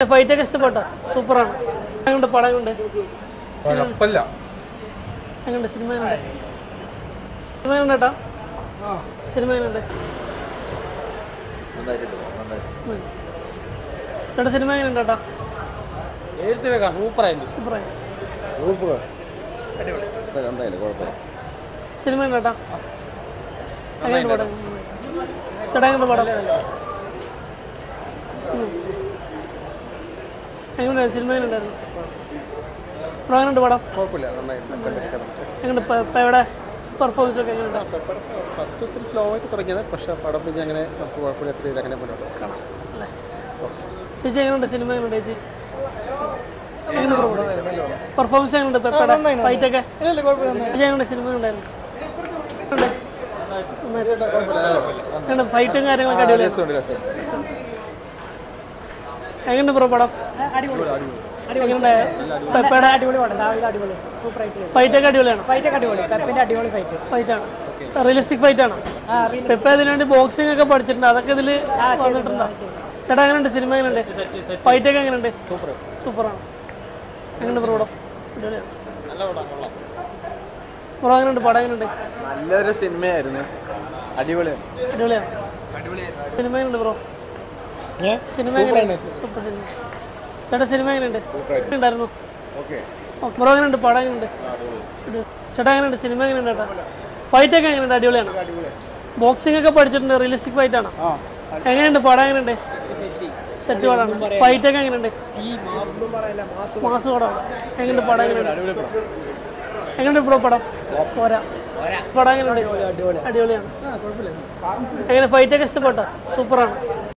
Fight ഒക്കെ ഇഷ്ടപ്പെട്ടോ? സൂപ്പറാണ്. എങ്ങനെയുണ്ട് പടം? കൊണ്ട് കുഴപ്പമില്ല. എങ്ങനെയുണ്ട് സിനിമ? സിനിമ എങ്ങനെയുണ്ട്? സിനിമ എങ്ങനെയുണ്ട് ചേട്ടാ? സിനിമ എങ്ങനെയുണ്ട് ചേട്ടാ? സൂപ്പറായി. സിനിമ ഉണ്ട് ചേട്ടാ? എങ്ങനെയുണ്ട് പടം? ചേട്ടാ എങ്ങനെയുണ്ട് പടം? എങ്ങനെയുണ്ടായിരുന്നു? സിനിമ എങ്ങനെയുണ്ടായിരുന്നു? എങ്ങനെയുണ്ട് പടം? എങ്ങനെയുണ്ട് എവിടെ പെർഫോമൻസ് ഒക്കെ? എങ്ങനെയുണ്ട്? ഫസ്റ്റ് ഒത്തിരി സ്ലോ ആയിട്ട് തുടങ്ങിയത്, പക്ഷേ പടം പിന്നെ അങ്ങനെ നമുക്ക് കുഴപ്പമില്ല, എത്ര അങ്ങനെ മുന്നോട്ട് കാണാം അല്ലേ? ചേച്ചി എങ്ങനെയുണ്ട്? സിനിമ എങ്ങനെയുണ്ട് ചേച്ചി? പെർഫോമൻസ് എങ്ങനെയുണ്ട്? ഫൈറ്റൊക്കെ എങ്ങനെയുണ്ട്? സിനിമ ഉണ്ടായിരുന്നു? എങ്ങനെയുണ്ട്? ഫൈറ്റും കാര്യങ്ങളൊക്കെ അടിപൊളിയാണ്. എങ്ങനെയുണ്ട് ബ്രോ പടം? എങ്ങനെയുണ്ട്? പെപ്പയുടെ ഫൈറ്റൊക്കെ അടിപൊളിയാണ്. ഫൈറ്റാണ്, റിയലിസ്റ്റിക് ഫൈറ്റാണ്. പെപ്പ ഇതിനു വേണ്ടി ബോക്സിംഗ് ഒക്കെ പഠിച്ചിട്ടുണ്ട്, അതൊക്കെ ഇതിൽ വന്നിട്ടുണ്ടോ? ചേട്ടാ എങ്ങനെയുണ്ട്? സിനിമ എങ്ങനെയുണ്ട്? ഫൈറ്റൊക്കെ എങ്ങനെയുണ്ട്? സൂപ്പറാണ്. എങ്ങനെയുണ്ട് ബ്രോ പടം? അടിപൊളിയാണ്. ബ്രോ എങ്ങനെയുണ്ട് പടം? എങ്ങനെയുണ്ട്? നല്ലൊരു സിനിമയായിരുന്നു. അടിപൊളിയാണ്. സിനിമ എങ്ങനെയുണ്ട് ബ്രോ? സിനിമ എങ്ങനെയുണ്ട്? Super cinema. ചേട്ടാ സിനിമ എങ്ങനെയുണ്ട്? ഉണ്ടായിരുന്നു. ബ്രോ എങ്ങനെയുണ്ട് പടം? എങ്ങനെയുണ്ട്? ചേട്ടാ എങ്ങനെയുണ്ട്? സിനിമ എങ്ങനെയുണ്ട് ചേട്ടാ? ഫൈറ്റൊക്കെ എങ്ങനെയുണ്ട്? അടിപൊളിയാണ്. ബോക്സിംഗ് ഒക്കെ പഠിച്ചിട്ടുണ്ട്, റിയലിസ്റ്റിക് ഫൈറ്റാണ്. എങ്ങനെയുണ്ട് പടം? എങ്ങനെയുണ്ട്? സെറ്റ് പടമാണ്. ഫൈറ്റൊക്കെ എങ്ങനെയുണ്ട്? മാസ് പടമാണ്. എങ്ങനെയുണ്ട് പടം? എങ്ങനെയുണ്ട്? എങ്ങനെയുണ്ട് ബ്രോ പടം? പോരാ. പടം എങ്ങനെയുണ്ട്? അടിപൊളിയാണ്. എങ്ങനെ ഫൈറ്റൊക്കെ ഇഷ്ടപ്പെട്ടോ? സൂപ്പറാണ്.